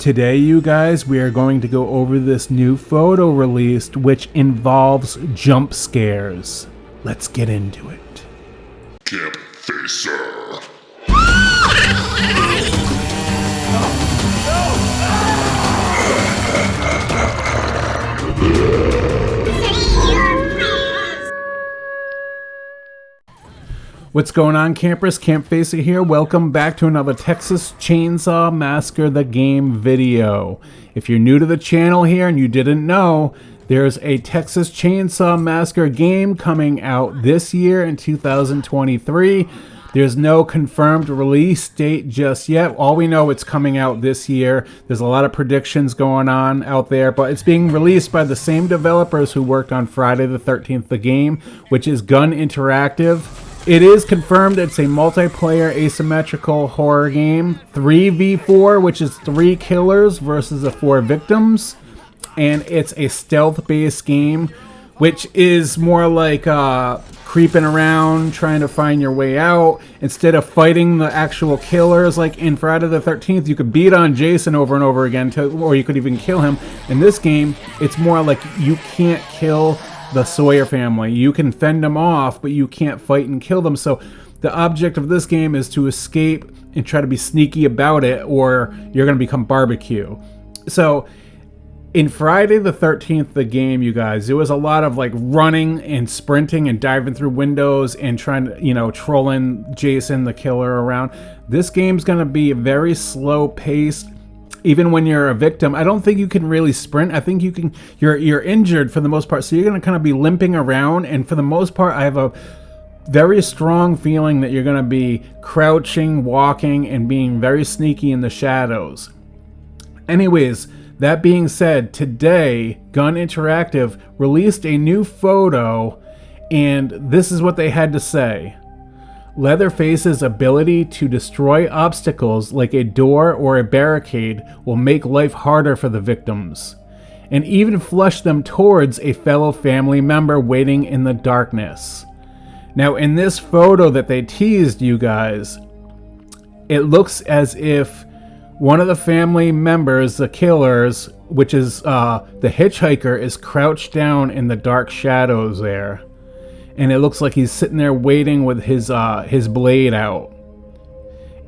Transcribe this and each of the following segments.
Today, you guys, we are going to go over this new photo released, which involves jump scares. Let's get into it. Campfacer. What's going on, campers? Campfacer here. Welcome back to another Texas Chain Saw Massacre the game video. If you're new to the channel here and you didn't know, there's a Texas Chain Saw Massacre game coming out this year in 2023. There's no confirmed release date just yet. All we know, it's coming out this year. There's a lot of predictions going on out there, but it's being released by the same developers who worked on Friday the 13th, the game, which is Gun Interactive. It is confirmed it's a multiplayer asymmetrical horror game, 3v4, which is 3 killers versus the 4 victims, and it's a stealth-based game, which is more like creeping around, trying to find your way out, instead of fighting the actual killers. Like in Friday the 13th, you could beat on Jason over and over again, or you could even kill him. In this game, it's more like you can't kill the Sawyer family. You can fend them off, but you can't fight and kill them. So the object of this game is to escape and try to be sneaky about it, or you're going to become barbecue. So in Friday the 13th, the game, you guys, there was a lot of like running and sprinting and diving through windows and trying to, trolling Jason the killer around. This game's going to be very slow paced. Even when you're a victim, I don't think you can really sprint. I think you're injured for the most part, so you're going to kind of be limping around, and for the most part, I have a very strong feeling that you're going to be crouching, walking, and being very sneaky in the shadows. Anyways, that being said, today, Gun Interactive released a new photo, and this is what they had to say. Leatherface's ability to destroy obstacles like a door or a barricade will make life harder for the victims, and even flush them towards a fellow family member waiting in the darkness. Now, in this photo that they teased, you guys, it looks as if one of the family members, the killers, which is the hitchhiker, is crouched down in the dark shadows there. And it looks like he's sitting there waiting with his blade out.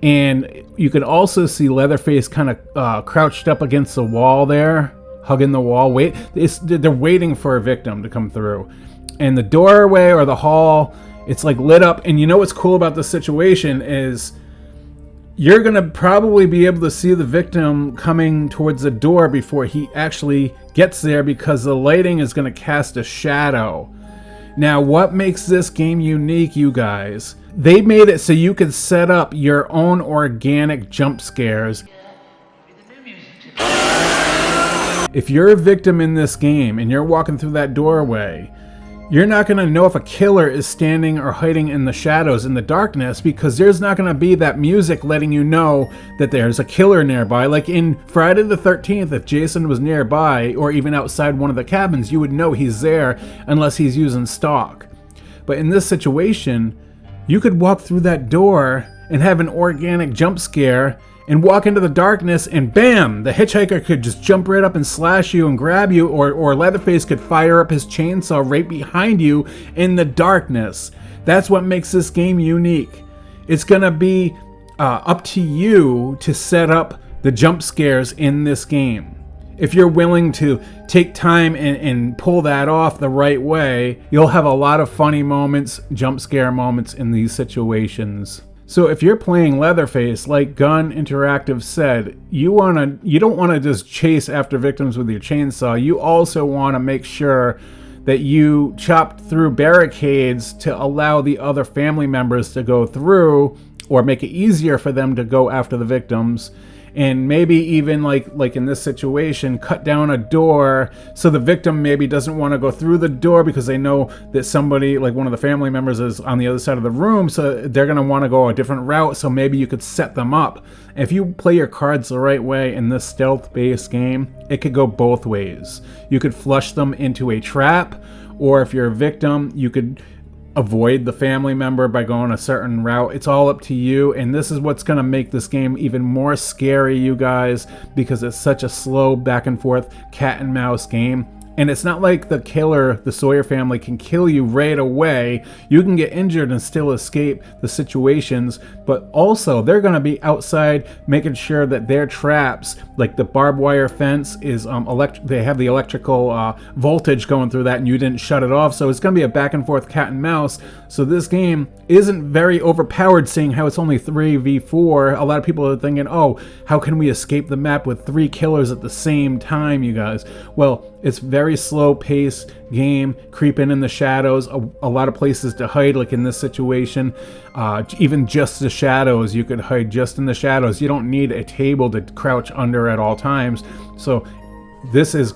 And you can also see Leatherface kind of crouched up against the wall there, hugging the wall. They're waiting for a victim to come through. And the doorway or the hall, it's like lit up. And you know what's cool about this situation is you're going to probably be able to see the victim coming towards the door before he actually gets there, because the lighting is going to cast a shadow. Now, what makes this game unique, you guys? They made it so you could set up your own organic jump scares. If you're a victim in this game and you're walking through that doorway, you're not going to know if a killer is standing or hiding in the shadows in the darkness, because there's not going to be that music letting you know that there's a killer nearby. Like in Friday the 13th, if Jason was nearby or even outside one of the cabins, you would know he's there unless he's using stock. But in this situation, you could walk through that door and have an organic jump scare and walk into the darkness, and bam, the hitchhiker could just jump right up and slash you and grab you, or Leatherface could fire up his chainsaw right behind you in the darkness. That's what makes this game unique. It's gonna be up to you to set up the jump scares in this game. If you're willing to take time and pull that off the right way, you'll have a lot of funny moments, jump scare moments in these situations. So if you're playing Leatherface, like Gun Interactive said, you don't want to just chase after victims with your chainsaw. You also want to make sure that you chop through barricades to allow the other family members to go through, or make it easier for them to go after the victims. And maybe even like in this situation, cut down a door so the victim maybe doesn't want to go through the door because they know that somebody, like one of the family members, is on the other side of the room, so they're going to want to go a different route. So maybe you could set them up. And if you play your cards the right way in this stealth-based game, it could go both ways. You could flush them into a trap, or if you're a victim, you could avoid the family member by going a certain route. It's all up to you, and this is what's going to make this game even more scary, you guys, because it's such a slow back and forth cat and mouse game. And it's not like the killer, the Sawyer family, can kill you right away. You can get injured and still escape the situations, but also they're going to be outside making sure that their traps, like the barbed wire fence, is they have the electrical voltage going through that, and you didn't shut it off. So it's going to be a back and forth cat and mouse. So this game isn't very overpowered, seeing how it's only 3v4. A lot of people are thinking, oh, how can we escape the map with 3 killers at the same time, you guys? Well, it's very slow paced game, creeping in the shadows, a lot of places to hide, like in this situation. Even just the shadows, you could hide just in the shadows. You don't need a table to crouch under at all times. So this is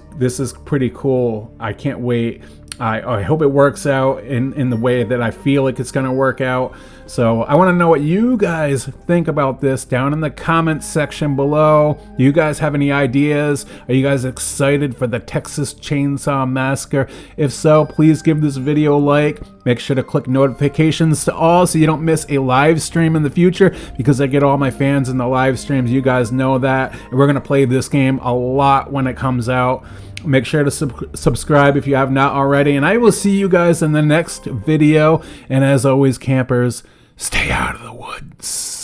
pretty cool. I can't wait. I hope it works out in the way that I feel like it's going to work out. So I want to know what you guys think about this down in the comments section below. Do you guys have any ideas? Are you guys excited for the Texas Chainsaw Massacre? If so, please give this video a like. Make sure to click notifications to all so you don't miss a live stream in the future, because I get all my fans in the live streams. You guys know that. And we're going to play this game a lot when it comes out. Make sure to subscribe if you have not already, and I will see you guys in the next video. And as always, campers, stay out of the woods.